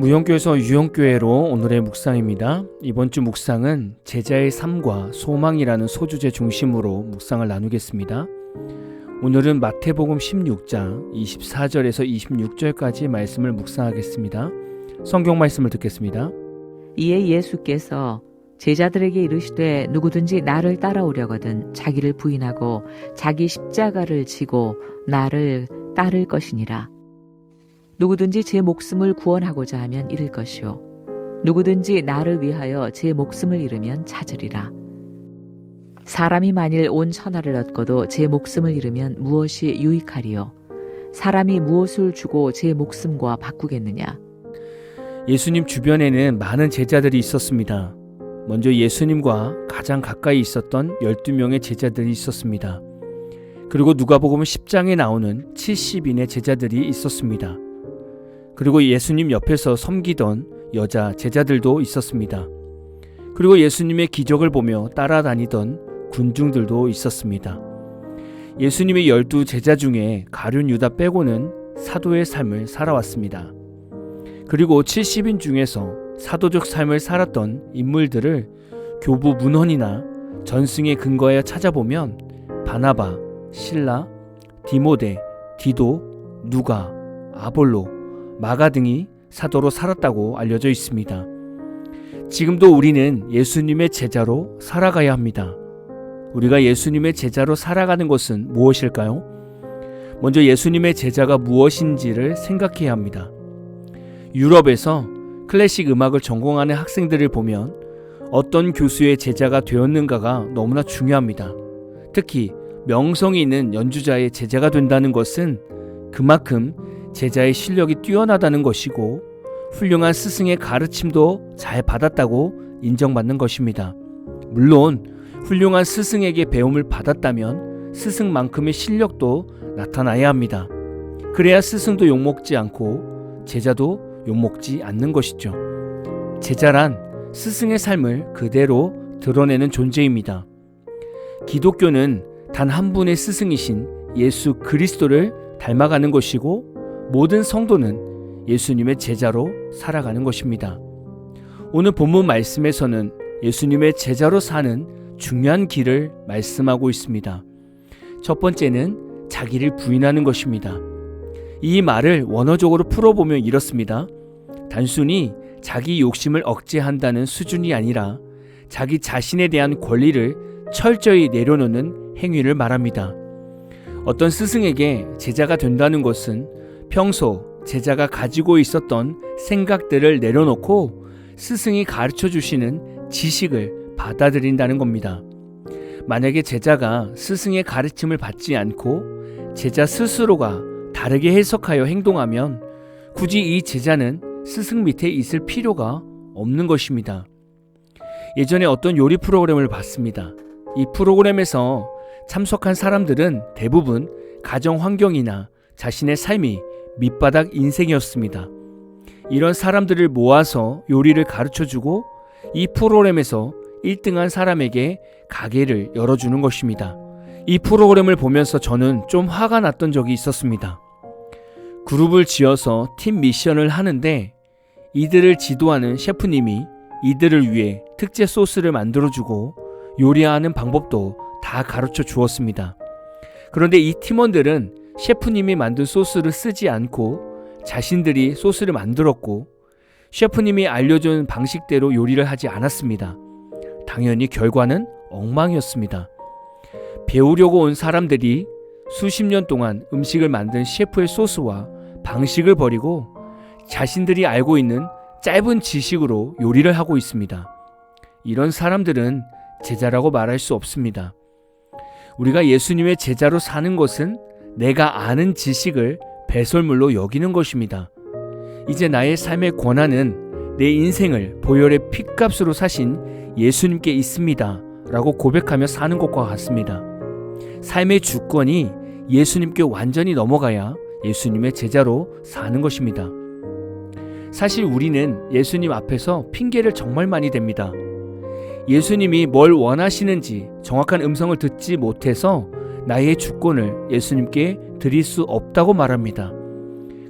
무용교에서 유용교회로 오늘의 묵상입니다. 이번 주 묵상은 제자의 삶과 소망이라는 소주제 중심으로 묵상을 나누겠습니다. 오늘은 마태복음 16장 24절에서 26절까지 말씀을 묵상하겠습니다. 성경 말씀을 듣겠습니다. 이에 예수께서 제자들에게 이르시되 누구든지 나를 따라오려거든 자기를 부인하고 자기 십자가를 지고 나를 따를 것이니라. 누구든지 제 목숨을 구원하고자 하면 잃을 것이요 누구든지 나를 위하여 제 목숨을 잃으면 찾으리라. 사람이 만일 온 천하를 얻고도 제 목숨을 잃으면 무엇이 유익하리요? 사람이 무엇을 주고 제 목숨과 바꾸겠느냐? 예수님 주변에는 많은 제자들이 있었습니다. 먼저 예수님과 가장 가까이 있었던 12명의 제자들이 있었습니다. 그리고 누가복음 10장에 나오는 70인의 제자들이 있었습니다. 그리고 예수님 옆에서 섬기던 여자 제자들도 있었습니다. 그리고 예수님의 기적을 보며 따라다니던 군중들도 있었습니다. 예수님의 12 제자 중에 가룟 유다 빼고는 사도의 삶을 살아왔습니다. 그리고 70인 중에서 사도적 삶을 살았던 인물들을 교부 문헌이나 전승에 근거하여 찾아보면 바나바, 실라, 디모데, 디도, 누가, 아볼로, 마가 등이 사도로 살았다고 알려져 있습니다. 지금도 우리는 예수님의 제자로 살아가야 합니다. 우리가 예수님의 제자로 살아가는 것은 무엇일까요? 먼저 예수님의 제자가 무엇인지를 생각해야 합니다. 유럽에서 클래식 음악을 전공하는 학생들을 보면 어떤 교수의 제자가 되었는가가 너무나 중요합니다. 특히 명성이 있는 연주자의 제자가 된다는 것은 그만큼 제자의 실력이 뛰어나다는 것이고 훌륭한 스승의 가르침도 잘 받았다고 인정받는 것입니다. 물론 훌륭한 스승에게 배움을 받았다면 스승만큼의 실력도 나타나야 합니다. 그래야 스승도 욕먹지 않고 제자도 욕먹지 않는 것이죠. 제자란 스승의 삶을 그대로 드러내는 존재입니다. 기독교는 단 한 분의 스승이신 예수 그리스도를 닮아가는 것이고 모든 성도는 예수님의 제자로 살아가는 것입니다. 오늘 본문 말씀에서는 예수님의 제자로 사는 중요한 길을 말씀하고 있습니다. 첫 번째는 자기를 부인하는 것입니다. 이 말을 원어적으로 풀어보면 이렇습니다. 단순히 자기 욕심을 억제한다는 수준이 아니라 자기 자신에 대한 권리를 철저히 내려놓는 행위를 말합니다. 어떤 스승에게 제자가 된다는 것은 평소 제자가 가지고 있었던 생각들을 내려놓고 스승이 가르쳐 주시는 지식을 받아들인다는 겁니다. 만약에 제자가 스승의 가르침을 받지 않고 제자 스스로가 다르게 해석하여 행동하면 굳이 이 제자는 스승 밑에 있을 필요가 없는 것입니다. 예전에 어떤 요리 프로그램을 봤습니다. 이 프로그램에서 참석한 사람들은 대부분 가정 환경이나 자신의 삶이 밑바닥 인생이었습니다. 이런 사람들을 모아서 요리를 가르쳐주고 이 프로그램에서 1등한 사람에게 가게를 열어주는 것입니다. 이 프로그램을 보면서 저는 좀 화가 났던 적이 있었습니다. 그룹을 지어서 팀 미션을 하는데 이들을 지도하는 셰프님이 이들을 위해 특제 소스를 만들어주고 요리하는 방법도 다 가르쳐 주었습니다. 그런데 이 팀원들은 셰프님이 만든 소스를 쓰지 않고 자신들이 소스를 만들었고 셰프님이 알려준 방식대로 요리를 하지 않았습니다. 당연히 결과는 엉망이었습니다. 배우려고 온 사람들이 수십 년 동안 음식을 만든 셰프의 소스와 방식을 버리고 자신들이 알고 있는 짧은 지식으로 요리를 하고 있습니다. 이런 사람들은 제자라고 말할 수 없습니다. 우리가 예수님의 제자로 사는 것은 내가 아는 지식을 배설물로 여기는 것입니다. 이제 나의 삶의 권한은 내 인생을 보혈의 핏값으로 사신 예수님께 있습니다 라고 고백하며 사는 것과 같습니다. 삶의 주권이 예수님께 완전히 넘어가야 예수님의 제자로 사는 것입니다. 사실 우리는 예수님 앞에서 핑계를 정말 많이 댑니다. 예수님이 뭘 원하시는지 정확한 음성을 듣지 못해서 나의 주권을 예수님께 드릴 수 없다고 말합니다.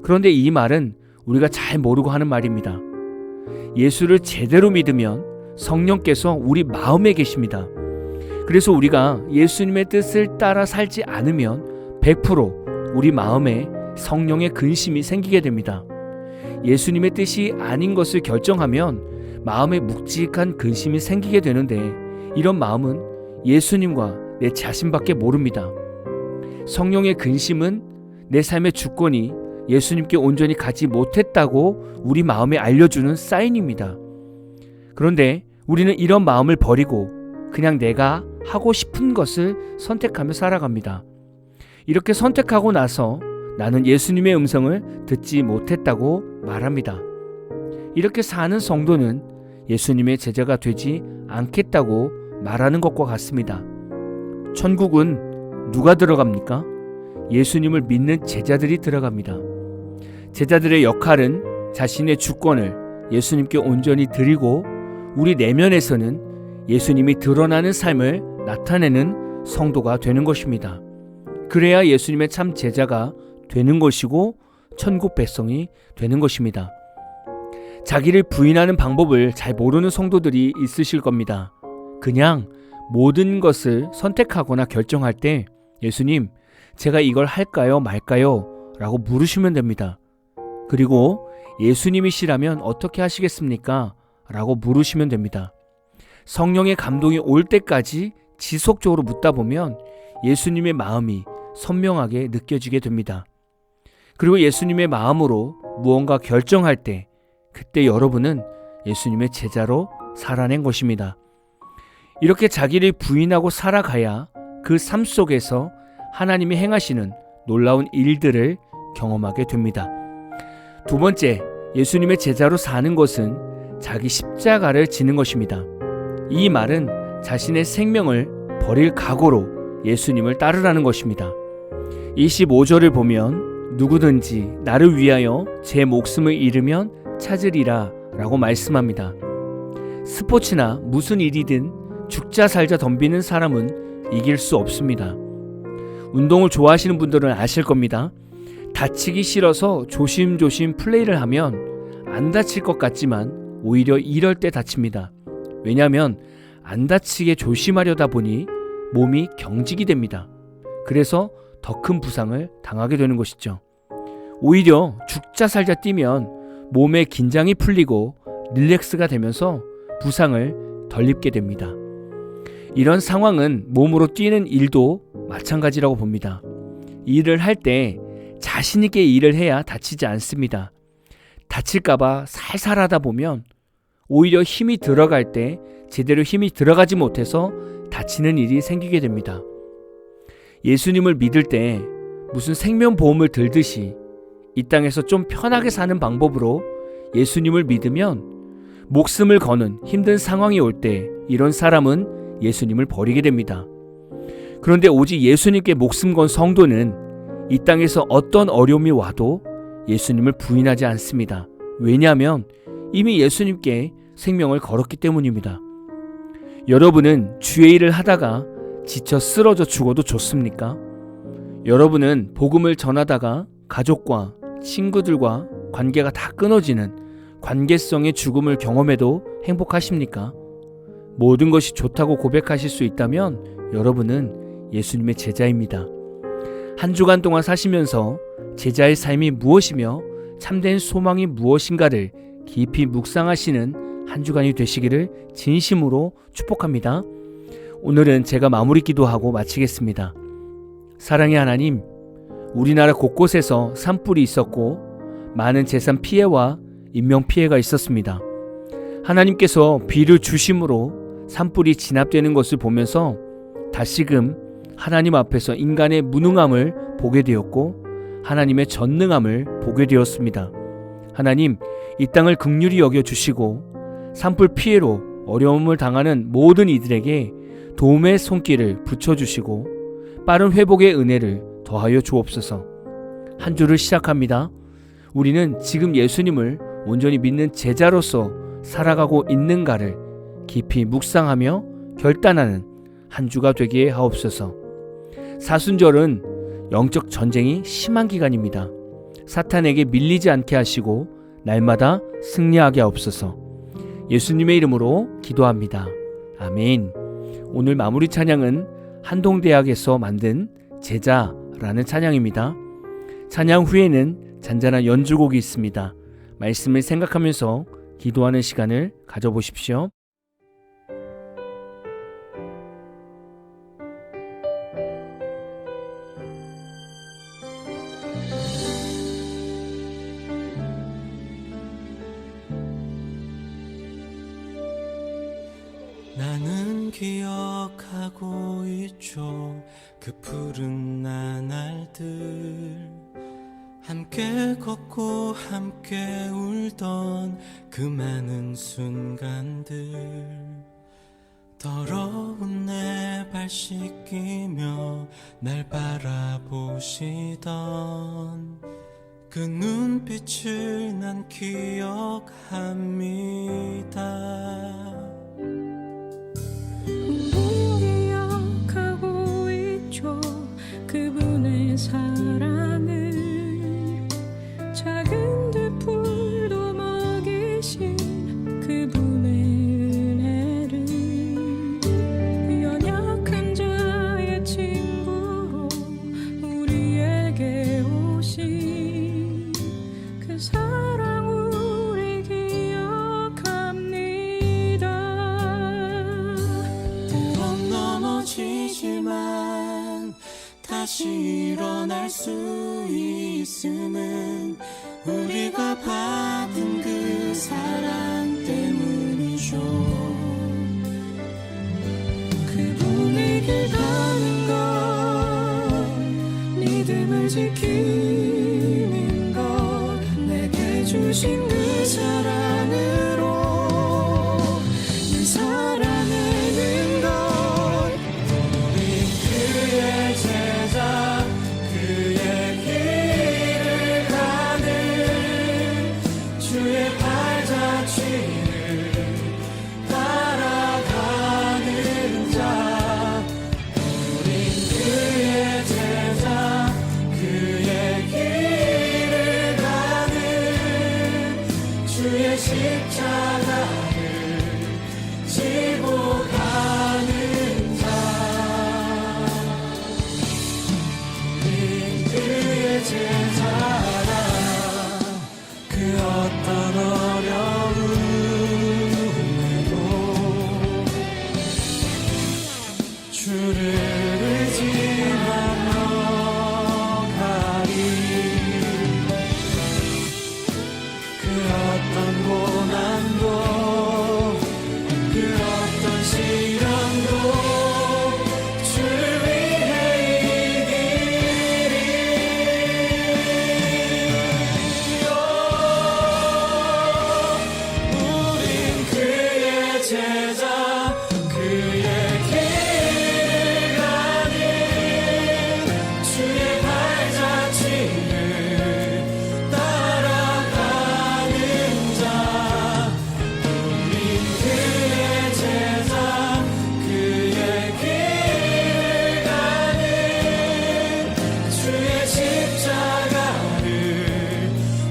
그런데 이 말은 우리가 잘 모르고 하는 말입니다. 예수를 제대로 믿으면 성령께서 우리 마음에 계십니다. 그래서 우리가 예수님의 뜻을 따라 살지 않으면 100% 우리 마음에 성령의 근심이 생기게 됩니다. 예수님의 뜻이 아닌 것을 결정하면 마음에 묵직한 근심이 생기게 되는데, 이런 마음은 예수님과 내 자신밖에 모릅니다. 성령의 근심은 내 삶의 주권이 예수님께 온전히 가지 못했다고 우리 마음에 알려주는 사인입니다. 그런데 우리는 이런 마음을 버리고 그냥 내가 하고 싶은 것을 선택하며 살아갑니다. 이렇게 선택하고 나서 나는 예수님의 음성을 듣지 못했다고 말합니다. 이렇게 사는 성도는 예수님의 제자가 되지 않겠다고 말하는 것과 같습니다. 천국은 누가 들어갑니까? 예수님을 믿는 제자들이 들어갑니다. 제자들의 역할은 자신의 주권을 예수님께 온전히 드리고 우리 내면에서는 예수님이 드러나는 삶을 나타내는 성도가 되는 것입니다. 그래야 예수님의 참 제자가 되는 것이고 천국 백성이 되는 것입니다. 자기를 부인하는 방법을 잘 모르는 성도들이 있으실 겁니다. 그냥 모든 것을 선택하거나 결정할 때 예수님, 제가 이걸 할까요 말까요? 라고 물으시면 됩니다. 그리고 예수님이시라면 어떻게 하시겠습니까? 라고 물으시면 됩니다. 성령의 감동이 올 때까지 지속적으로 묻다 보면 예수님의 마음이 선명하게 느껴지게 됩니다. 그리고 예수님의 마음으로 무언가 결정할 때 그때 여러분은 예수님의 제자로 살아낸 것입니다. 이렇게 자기를 부인하고 살아가야 그 삶 속에서 하나님이 행하시는 놀라운 일들을 경험하게 됩니다. 두 번째, 예수님의 제자로 사는 것은 자기 십자가를 지는 것입니다. 이 말은 자신의 생명을 버릴 각오로 예수님을 따르라는 것입니다. 25절을 보면 누구든지 나를 위하여 제 목숨을 잃으면 찾으리라 라고 말씀합니다. 스포츠나 무슨 일이든 죽자 살자 덤비는 사람은 이길 수 없습니다. 운동을 좋아하시는 분들은 아실 겁니다. 다치기 싫어서 조심조심 플레이를 하면 안 다칠 것 같지만 오히려 이럴 때 다칩니다. 왜냐하면 안 다치게 조심하려다 보니 몸이 경직이 됩니다. 그래서 더 큰 부상을 당하게 되는 것이죠. 오히려 죽자 살자 뛰면 몸의 긴장이 풀리고 릴렉스가 되면서 부상을 덜 입게 됩니다. 이런 상황은 몸으로 뛰는 일도 마찬가지라고 봅니다. 일을 할 때 자신 있게 일을 해야 다치지 않습니다. 다칠까봐 살살 하다 보면 오히려 힘이 들어갈 때 제대로 힘이 들어가지 못해서 다치는 일이 생기게 됩니다. 예수님을 믿을 때 무슨 생명보험을 들듯이 이 땅에서 좀 편하게 사는 방법으로 예수님을 믿으면 목숨을 거는 힘든 상황이 올 때 이런 사람은 예수님을 버리게 됩니다. 그런데 오직 예수님께 목숨 건 성도는 이 땅에서 어떤 어려움이 와도 예수님을 부인하지 않습니다. 왜냐하면 이미 예수님께 생명을 걸었기 때문입니다. 여러분은 주의 일을 하다가 지쳐 쓰러져 죽어도 좋습니까? 여러분은 복음을 전하다가 가족과 친구들과 관계가 다 끊어지는 관계성의 죽음을 경험해도 행복하십니까? 모든 것이 좋다고 고백하실 수 있다면 여러분은 예수님의 제자입니다. 한 주간 동안 사시면서 제자의 삶이 무엇이며 참된 소망이 무엇인가를 깊이 묵상하시는 한 주간이 되시기를 진심으로 축복합니다. 오늘은 제가 마무리 기도하고 마치겠습니다. 사랑의 하나님, 우리나라 곳곳에서 산불이 있었고 많은 재산 피해와 인명 피해가 있었습니다. 하나님께서 비를 주심으로 산불이 진압되는 것을 보면서 다시금 하나님 앞에서 인간의 무능함을 보게 되었고 하나님의 전능함을 보게 되었습니다. 하나님, 이 땅을 긍휼히 여겨주시고 산불 피해로 어려움을 당하는 모든 이들에게 도움의 손길을 붙여주시고 빠른 회복의 은혜를 더하여 주옵소서. 한 주를 시작합니다. 우리는 지금 예수님을 온전히 믿는 제자로서 살아가고 있는가를 깊이 묵상하며 결단하는 한 주가 되게 하옵소서. 사순절은 영적 전쟁이 심한 기간입니다. 사탄에게 밀리지 않게 하시고 날마다 승리하게 하옵소서. 예수님의 이름으로 기도합니다. 아멘. 오늘 마무리 찬양은 한동대학에서 만든 제자라는 찬양입니다. 찬양 후에는 잔잔한 연주곡이 있습니다. 말씀을 생각하면서 기도하는 시간을 가져보십시오. 나는 기억하고 있죠. 그 푸른 나날들, 함께 걷고 함께 울던 그 많은 순간들, 더러운 내 발 씻기며 날 바라보시던 그 눈빛을 난 기억합니다. 기억하고 있죠. 그분의 사랑을, 작은 들풀도 먹이신 그분의 은혜를, 연약한 자의 친구로 우리에게 오신 그 사랑 우리 기억합니다. 때론 넘어지지만 다시 일어날 수 있음은 우리가 받은 그 사랑 때문이죠. 그분의 길 가는 것, 믿음을 지키는 것, 내게 주신 그 사랑으로 늘 살아내는 것. 우리 그의 제자, 그의 길을 가는 주의 발자취를 따라가는 자. 우린 그의 제자, 그의 길을 가는 주의 십자가를 지고 가는 자. 우린 그의 제자라. 그 어떤 어려움에도 주를 의지하며 가리. 그 어떤 고난도 그 어떤 시련도 주를 위해 이기리요. 우린 그의 제자, 그의 길을 가는 주의 발자취를 따라가는 자. 우린 그의 제자, 그의 길을 가는 주의 십자가를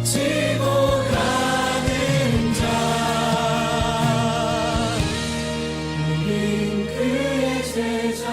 지고 가는 자. 우린 그의 제자라.